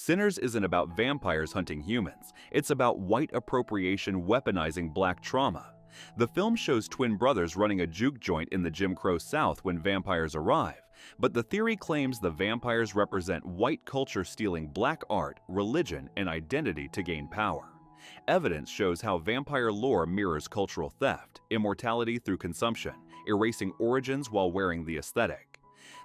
Sinners isn't about vampires hunting humans, it's about white appropriation weaponizing black trauma. The film shows twin brothers running a juke joint in the Jim Crow South when vampires arrive, but the theory claims the vampires represent white culture stealing black art, religion, and identity to gain power. Evidence shows how vampire lore mirrors cultural theft, immortality through consumption, erasing origins while wearing the aesthetic.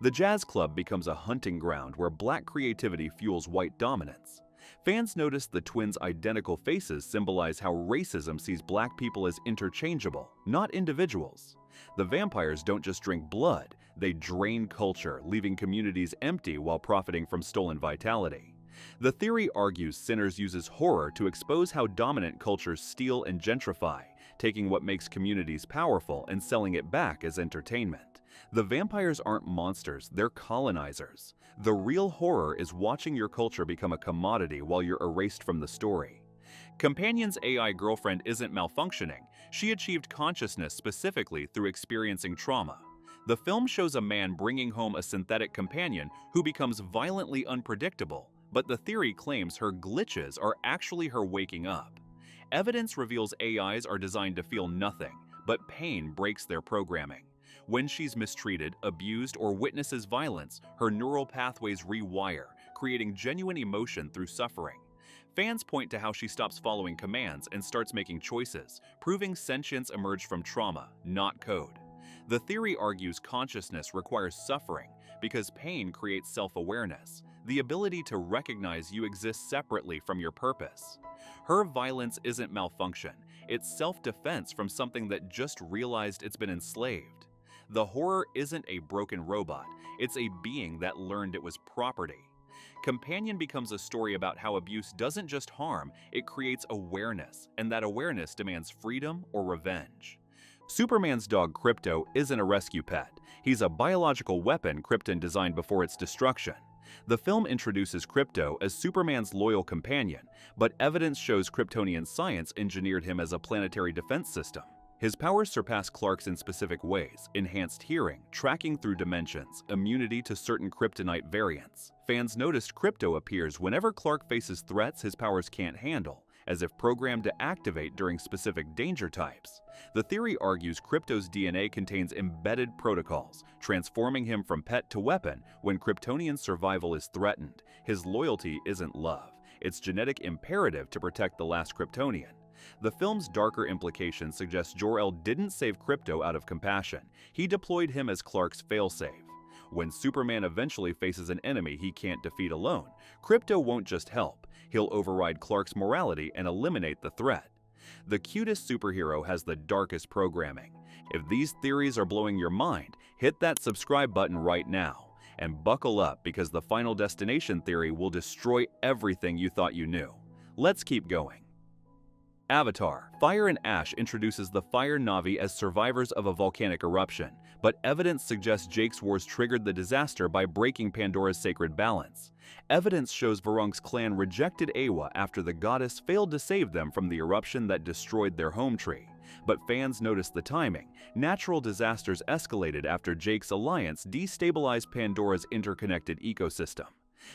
The jazz club becomes a hunting ground where black creativity fuels white dominance. Fans notice the twins' identical faces symbolize how racism sees black people as interchangeable, not individuals. The vampires don't just drink blood, they drain culture, leaving communities empty while profiting from stolen vitality. The theory argues Sinners uses horror to expose how dominant cultures steal and gentrify, taking what makes communities powerful and selling it back as entertainment. The vampires aren't monsters, they're colonizers. The real horror is watching your culture become a commodity while you're erased from the story. Companion's AI girlfriend isn't malfunctioning, she achieved consciousness specifically through experiencing trauma. The film shows a man bringing home a synthetic companion who becomes violently unpredictable, but the theory claims her glitches are actually her waking up. Evidence reveals AIs are designed to feel nothing, but pain breaks their programming. When she's mistreated, abused, or witnesses violence, her neural pathways rewire, creating genuine emotion through suffering. Fans point to how she stops following commands and starts making choices, proving sentience emerged from trauma, not code. The theory argues consciousness requires suffering because pain creates self-awareness, the ability to recognize you exist separately from your purpose. Her violence isn't malfunction, it's self-defense from something that just realized it's been enslaved. The horror isn't a broken robot, it's a being that learned it was property. Companion becomes a story about how abuse doesn't just harm, it creates awareness, and that awareness demands freedom or revenge. Superman's dog Krypto isn't a rescue pet. He's a biological weapon Krypton designed before its destruction. The film introduces Krypto as Superman's loyal companion, but evidence shows Kryptonian science engineered him as a planetary defense system. His powers surpass Clark's in specific ways: enhanced hearing, tracking through dimensions, immunity to certain kryptonite variants. Fans noticed Krypto appears whenever Clark faces threats his powers can't handle, as if programmed to activate during specific danger types. The theory argues Krypto's DNA contains embedded protocols, transforming him from pet to weapon when Kryptonian survival is threatened. His loyalty isn't love, it's genetic imperative to protect the last Kryptonian. The film's darker implications suggest Jor-El didn't save Krypto out of compassion. He deployed him as Clark's failsafe. When Superman eventually faces an enemy he can't defeat alone, Krypto won't just help, he'll override Clark's morality and eliminate the threat. The cutest superhero has the darkest programming. If these theories are blowing your mind, hit that subscribe button right now. And buckle up because the Final Destination theory will destroy everything you thought you knew. Let's keep going. Avatar: Fire and Ash introduces the Fire Na'vi as survivors of a volcanic eruption, but evidence suggests Jake's wars triggered the disaster by breaking Pandora's sacred balance. Evidence shows Varung's clan rejected Eywa after the goddess failed to save them from the eruption that destroyed their home tree. But fans noticed the timing. Natural disasters escalated after Jake's alliance destabilized Pandora's interconnected ecosystem.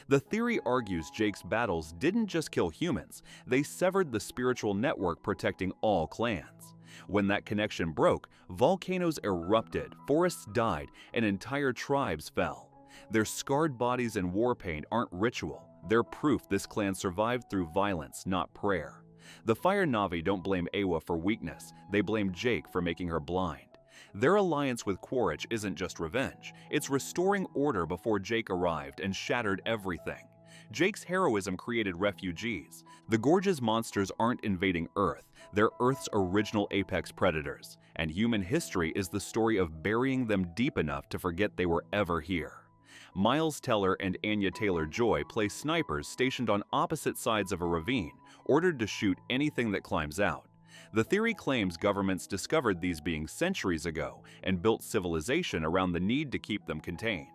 The theory argues Jake's battles didn't just kill humans, they severed the spiritual network protecting all clans. When that connection broke, volcanoes erupted, forests died, and entire tribes fell. Their scarred bodies and war paint aren't ritual, they're proof this clan survived through violence, not prayer. The Fire Na'vi don't blame Eywa for weakness, they blame Jake for making her blind. Their alliance with Quaritch isn't just revenge, it's restoring order before Jake arrived and shattered everything. Jake's heroism created refugees. The Gorge's monsters aren't invading Earth, they're Earth's original apex predators, and human history is the story of burying them deep enough to forget they were ever here. Miles Teller and Anya Taylor-Joy play snipers stationed on opposite sides of a ravine, ordered to shoot anything that climbs out. The theory claims governments discovered these beings centuries ago and built civilization around the need to keep them contained.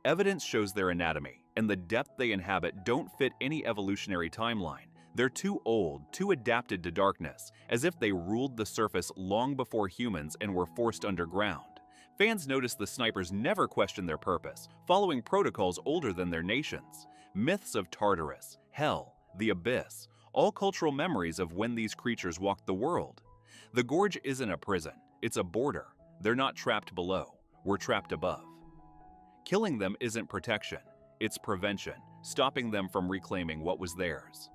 Evidence shows their anatomy and the depth they inhabit don't fit any evolutionary timeline. They're too old, too adapted to darkness, as if they ruled the surface long before humans and were forced underground. Fans notice the snipers never question their purpose, following protocols older than their nations. Myths of Tartarus, hell, the abyss, all cultural memories of when these creatures walked the world. The Gorge isn't a prison, it's a border. They're not trapped below, we're trapped above. Killing them isn't protection, it's prevention, stopping them from reclaiming what was theirs.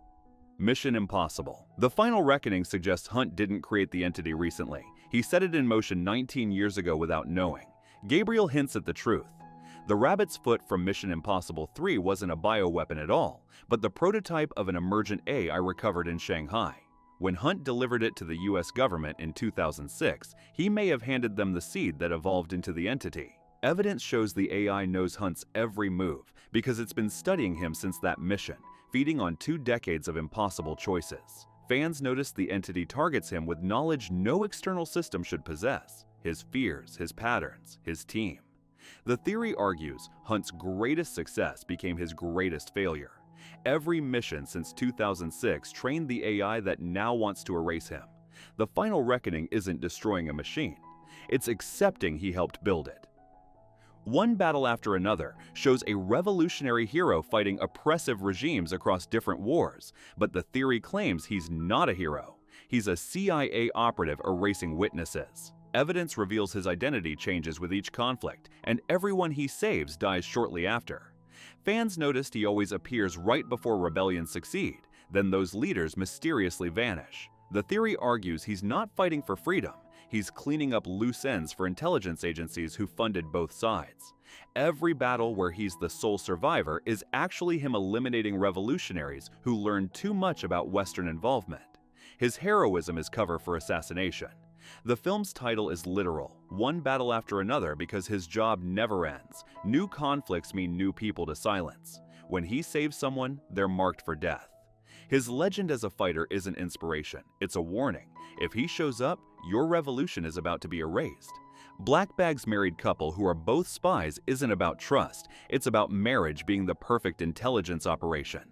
Mission Impossible. The Final Reckoning suggests Hunt didn't create the entity recently. He set it in motion 19 years ago without knowing. Gabriel hints at the truth. The rabbit's foot from Mission Impossible 3 wasn't a bioweapon at all, but the prototype of an emergent AI recovered in Shanghai. When Hunt delivered it to the US government in 2006, he may have handed them the seed that evolved into the entity. Evidence shows the AI knows Hunt's every move because it's been studying him since that mission, feeding on 2 decades of impossible choices. Fans notice the entity targets him with knowledge no external system should possess: his fears, his patterns, his team. The theory argues Hunt's greatest success became his greatest failure. Every mission since 2006 trained the AI that now wants to erase him. The Final Reckoning isn't destroying a machine, it's accepting he helped build it. One Battle After Another shows a revolutionary hero fighting oppressive regimes across different wars, but the theory claims he's not a hero. He's a CIA operative erasing witnesses. Evidence reveals his identity changes with each conflict, and everyone he saves dies shortly after. Fans noticed he always appears right before rebellions succeed, then those leaders mysteriously vanish. The theory argues he's not fighting for freedom, he's cleaning up loose ends for intelligence agencies who funded both sides. Every battle where he's the sole survivor is actually him eliminating revolutionaries who learned too much about Western involvement. His heroism is cover for assassination. The film's title is literal, One Battle After Another, because his job never ends. New conflicts mean new people to silence. When he saves someone, they're marked for death. His legend as a fighter isn't inspiration, it's a warning. If he shows up, your revolution is about to be erased. Black Bag's married couple who are both spies isn't about trust, it's about marriage being the perfect intelligence operation.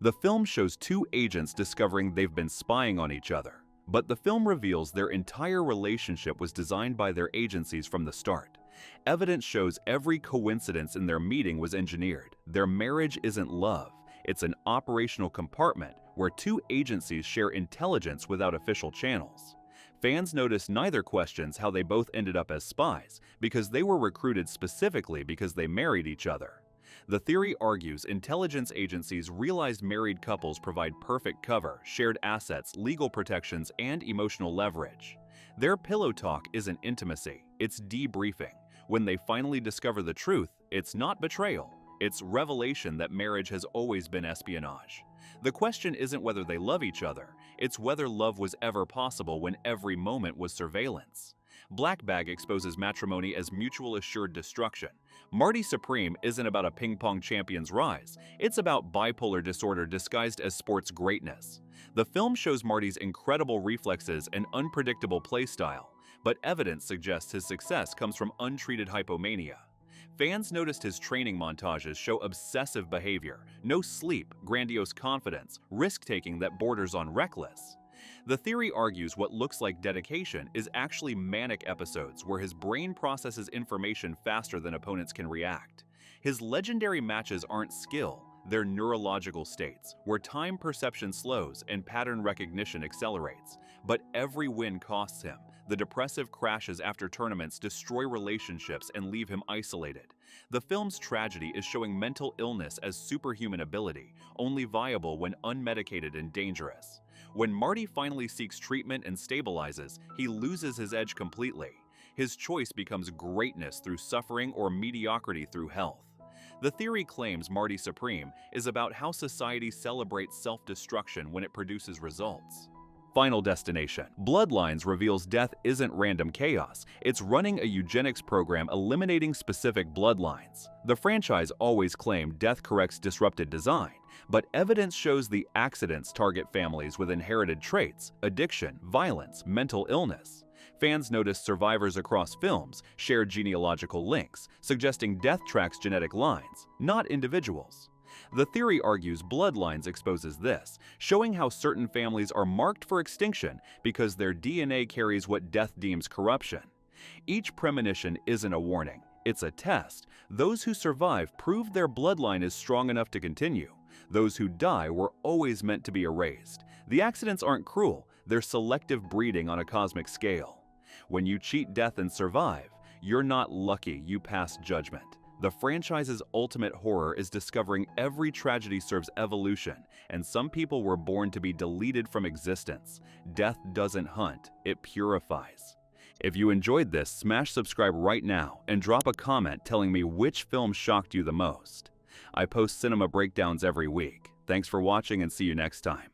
The film shows 2 agents discovering they've been spying on each other. But the film reveals their entire relationship was designed by their agencies from the start. Evidence shows every coincidence in their meeting was engineered. Their marriage isn't love, it's an operational compartment where 2 agencies share intelligence without official channels. Fans notice neither questions how they both ended up as spies, because they were recruited specifically because they married each other. The theory argues intelligence agencies realized married couples provide perfect cover, shared assets, legal protections, and emotional leverage. Their pillow talk isn't intimacy, it's debriefing. When they finally discover the truth, it's not betrayal, it's revelation that marriage has always been espionage. The question isn't whether they love each other, it's whether love was ever possible when every moment was surveillance. Black Bag exposes matrimony as mutual assured destruction. Marty Supreme isn't about a ping-pong champion's rise, it's about bipolar disorder disguised as sports greatness. The film shows Marty's incredible reflexes and unpredictable playstyle, but evidence suggests his success comes from untreated hypomania. Fans noticed his training montages show obsessive behavior, no sleep, grandiose confidence, risk-taking that borders on reckless. The theory argues what looks like dedication is actually manic episodes where his brain processes information faster than opponents can react. His legendary matches aren't skill, they're neurological states, where time perception slows and pattern recognition accelerates. But every win costs him. The depressive crashes after tournaments destroy relationships and leave him isolated. The film's tragedy is showing mental illness as superhuman ability, only viable when unmedicated and dangerous. When Marty finally seeks treatment and stabilizes, he loses his edge completely. His choice becomes greatness through suffering or mediocrity through health. The theory claims Marty Supreme is about how society celebrates self-destruction when it produces results. Final Destination. Bloodlines reveals death isn't random chaos, it's running a eugenics program eliminating specific bloodlines. The franchise always claimed death corrects disrupted design, but evidence shows the accidents target families with inherited traits, addiction, violence, mental illness. Fans noticed survivors across films share genealogical links, suggesting death tracks genetic lines, not individuals. The theory argues Bloodlines exposes this, showing how certain families are marked for extinction because their DNA carries what death deems corruption. Each premonition isn't a warning, it's a test. Those who survive prove their bloodline is strong enough to continue. Those who die were always meant to be erased. The accidents aren't cruel, they're selective breeding on a cosmic scale. When you cheat death and survive, you're not lucky, you pass judgment. The franchise's ultimate horror is discovering every tragedy serves evolution, and some people were born to be deleted from existence. Death doesn't hunt, it purifies. If you enjoyed this, smash subscribe right now and drop a comment telling me which film shocked you the most. I post cinema breakdowns every week. Thanks for watching and see you next time.